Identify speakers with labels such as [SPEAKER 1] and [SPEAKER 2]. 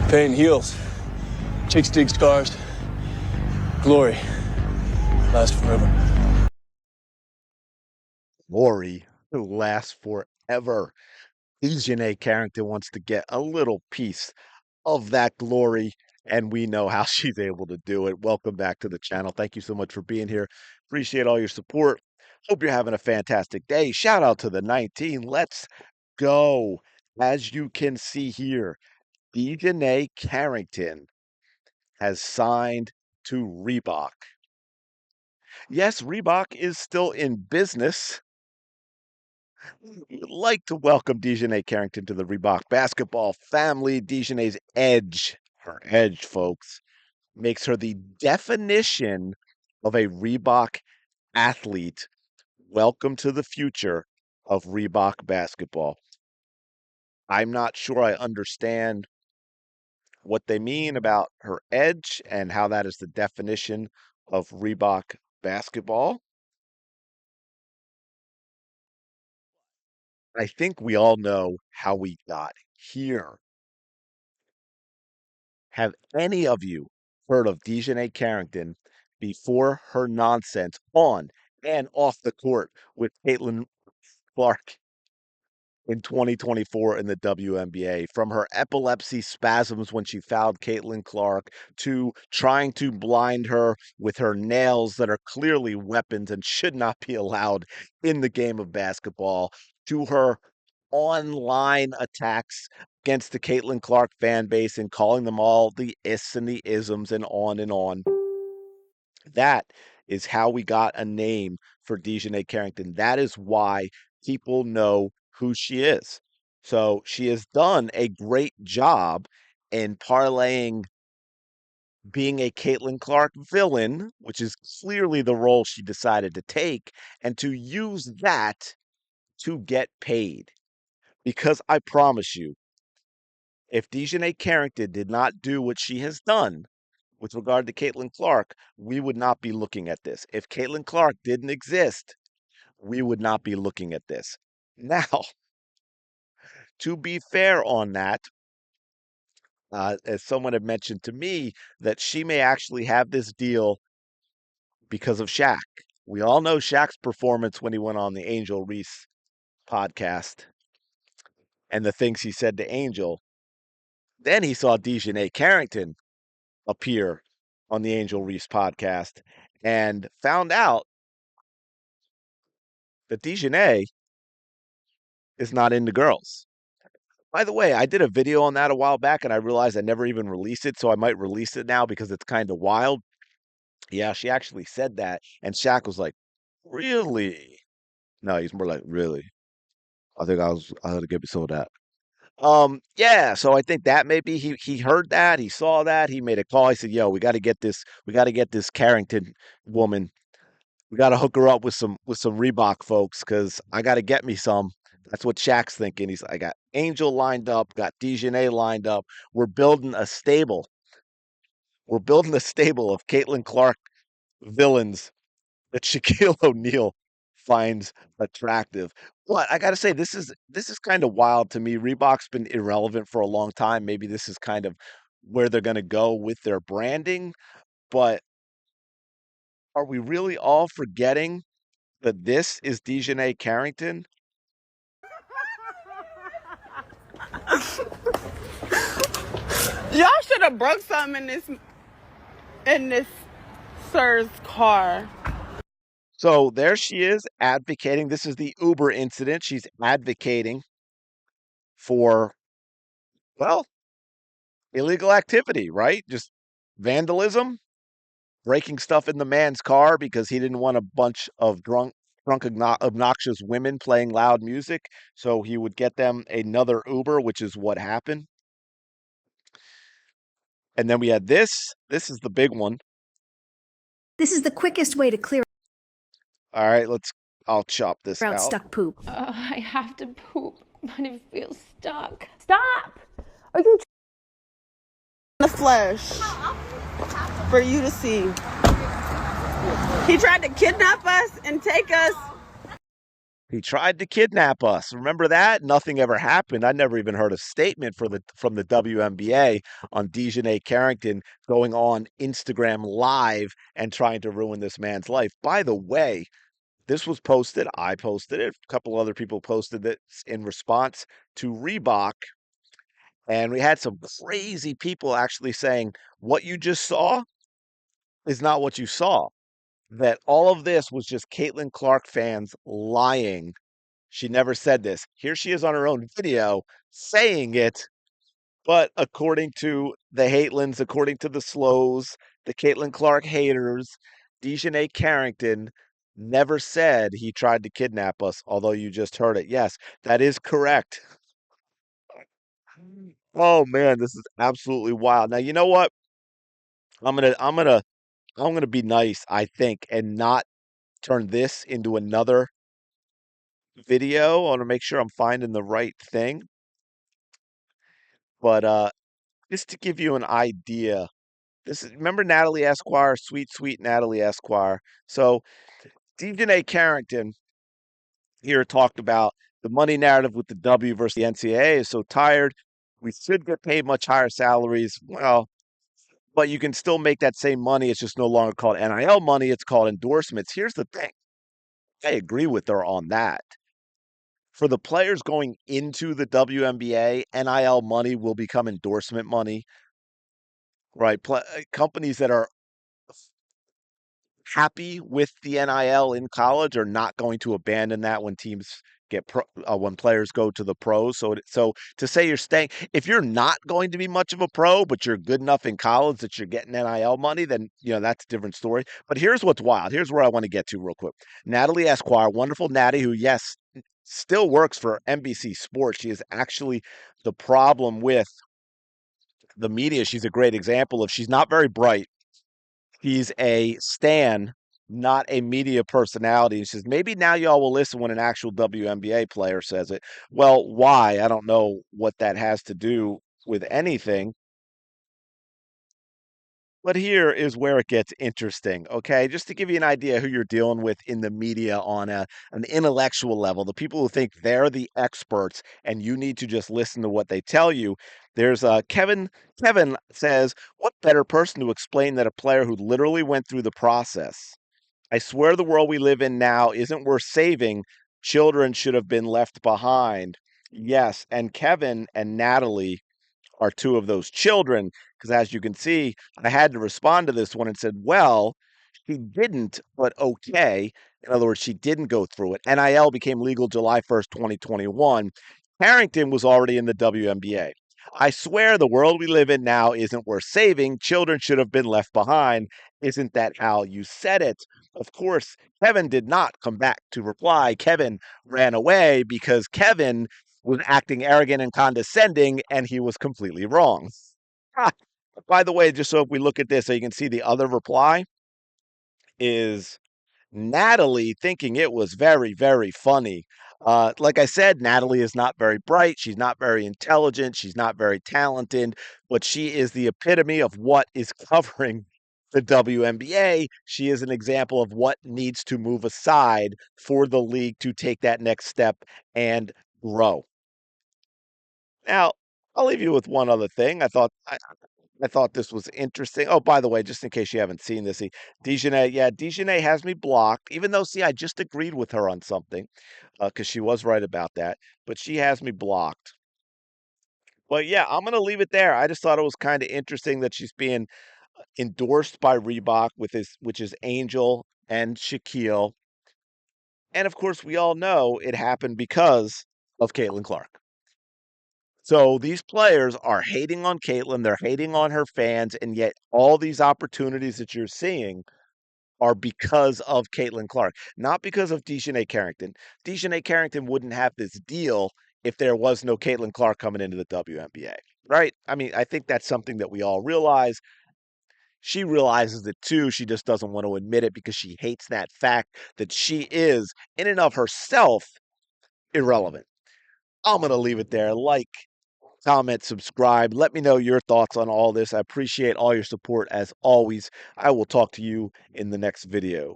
[SPEAKER 1] Pain heals. Chicks dig scars. Glory lasts forever.
[SPEAKER 2] Glory lasts forever. Dijonai Carrington wants to get a little piece of that glory, and we know how she's able to do it. Welcome back to the channel. Thank you so much for being here. Appreciate all your support. Hope you're having a fantastic day. Shout out to the 19. Let's go. As you can see here, Dijonai Carrington has signed to Reebok. Yes, Reebok is still in business. We'd like to welcome Dijonai Carrington to the Reebok basketball family. Dijonai's edge, her edge, folks, makes her the definition of a Reebok athlete. Welcome to the future of Reebok basketball. I'm not sure I understand what they mean about her edge and how that is the definition of Reebok basketball. I think we all know how we got here. Have any of you heard of Dijonai Carrington before her nonsense on and off the court with Caitlin Clark in 2024 in the WNBA? From her epilepsy spasms when she fouled Caitlin Clark, to trying to blind her with her nails that are clearly weapons and should not be allowed in the game of basketball, to her online attacks against the Caitlin Clark fan base and calling them all the ists and the isms and on and on. That is how we got a name for Dijonai Carrington. That is why people know who she is. So she has done a great job in parlaying being a Caitlin Clark villain, which is clearly the role she decided to take, and to use that to get paid. Because I promise you, if Dijonai Carrington did not do what she has done with regard to Caitlin Clark, we would not be looking at this. If Caitlin Clark didn't exist, we would not be looking at this. Now, to be fair on that, as someone had mentioned to me, that she may actually have this deal because of Shaq. We all know Shaq's performance when he went on the Angel Reese podcast and the things he said to Angel. Then he saw Dijonai Carrington appear on the Angel Reese podcast and found out that Dijonai is not into girls. By the way, I did a video on that a while back and I realized I never even released it, so I might release it now because it's kind of wild. Yeah, she actually said that, and Shaq was like, "Really?" No, he's more like, "Really?" I had to give you some of that. Yeah, so I think that maybe he heard that, he saw that, he made a call. He said, "Yo, we got to get this Carrington woman. We got to hook her up with some Reebok folks because I got to get me some." That's what Shaq's thinking. I got Angel lined up, got Dijonai lined up. We're building a stable. We're building a stable of Caitlin Clark villains that Shaquille O'Neal finds attractive. But I got to say, this is kind of wild to me. Reebok's been irrelevant for a long time. Maybe this is kind of where they're going to go with their branding. But are we really all forgetting that this is Dijonai Carrington?
[SPEAKER 3] Y'all should have broke something in this sir's car.
[SPEAKER 2] So there she is advocating. This is the Uber incident. She's advocating for, well, illegal activity, right? Just vandalism, breaking stuff in the man's car because he didn't want a bunch of drunk, obnoxious women playing loud music. So he would get them another Uber, which is what happened. And then we had this. This is the big one.
[SPEAKER 4] This is the quickest way to clear
[SPEAKER 2] All right, I'll chop this
[SPEAKER 4] out
[SPEAKER 2] out.
[SPEAKER 4] stuck poop.
[SPEAKER 5] I have to poop, but it feels stuck. Stop! Are you
[SPEAKER 3] The flesh for you to see. He tried to kidnap us and take us
[SPEAKER 2] He tried to kidnap us. Remember that? Nothing ever happened. I never even heard a statement from the WNBA on Dijonai Carrington going on Instagram Live and trying to ruin this man's life. By the way, this was posted. I posted it. A couple other people posted it in response to Reebok. And we had some crazy people actually saying, what you just saw is not what you saw. That all of this was just Caitlin Clark fans lying. She never said this. Here she is on her own video saying it, but according to the Hatelins, according to the Slows, the Caitlin Clark haters, Dijonai Carrington never said he tried to kidnap us, although you just heard it. Yes, that is correct. Oh man, this is absolutely wild. Now you know what? I'm gonna be nice, I think, and not turn this into another video. I want to make sure I'm finding the right thing. But just to give you an idea, this is remember Natalie Esquire, sweet Natalie Esquire. So Dejanay Carrington here talked about the money narrative with the W versus the NCAA is so tired. We should get paid much higher salaries. Well, but you can still make that same money. It's just no longer called NIL money. It's called endorsements. Here's the thing. I agree with her on that. For the players going into the WNBA, NIL money will become endorsement money, right? Companies that are happy with the NIL in college are not going to abandon that when teams when players go to the pros. So to say you're staying, if you're not going to be much of a pro, but you're good enough in college that you're getting NIL money, then that's a different story. But here's what's wild. Here's where I want to get to real quick. Natalie Esquire, wonderful Natty, who yes, still works for NBC Sports. She is actually the problem with the media. She's a great example of she's not very bright. He's a stan, not a media personality. He says, maybe now y'all will listen when an actual WNBA player says it. Well, why? I don't know what that has to do with anything. But here is where it gets interesting, okay? Just to give you an idea who you're dealing with in the media on an intellectual level, the people who think they're the experts and you need to just listen to what they tell you. There's Kevin. Kevin says, what better person to explain that a player who literally went through the process? I swear the world we live in now isn't worth saving. Children should have been left behind. Yes, and Kevin and Natalie are two of those children. Because as you can see, I had to respond to this one and said, well, she didn't, but okay. In other words, she didn't go through it. NIL became legal July 1st, 2021. Harrington was already in the WNBA. I swear the world we live in now isn't worth saving. Children should have been left behind. Isn't that how you said it? Of course, Kevin did not come back to reply. Kevin ran away because Kevin was acting arrogant and condescending, and he was completely wrong. Ah, by the way, just so if we look at this, so you can see the other reply is Natalie thinking it was very, very funny. Like I said, Natalie is not very bright. She's not very intelligent. She's not very talented, but she is the epitome of what is covering the WNBA. She is an example of what needs to move aside for the league to take that next step and grow. Now, I'll leave you with one other thing. I thought this was interesting. Oh, by the way, just in case you haven't seen this, Dijonay has me blocked, even though, see, I just agreed with her on something because she was right about that, but she has me blocked. But yeah, I'm going to leave it there. I just thought it was kind of interesting that she's being endorsed by Reebok which is Angel and Shaquille. And of course, we all know it happened because of Caitlin Clark. So these players are hating on Caitlin, they're hating on her fans, and yet all these opportunities that you're seeing are because of Caitlin Clark, not because of Dijonai Carrington. Dijonai Carrington wouldn't have this deal if there was no Caitlin Clark coming into the WNBA, right? I mean, I think that's something that we all realize. She realizes it too. She just doesn't want to admit it because she hates that fact that she is, in and of herself, irrelevant. I'm going to leave it there. Like, comment, subscribe. Let me know your thoughts on all this. I appreciate all your support as always. I will talk to you in the next video.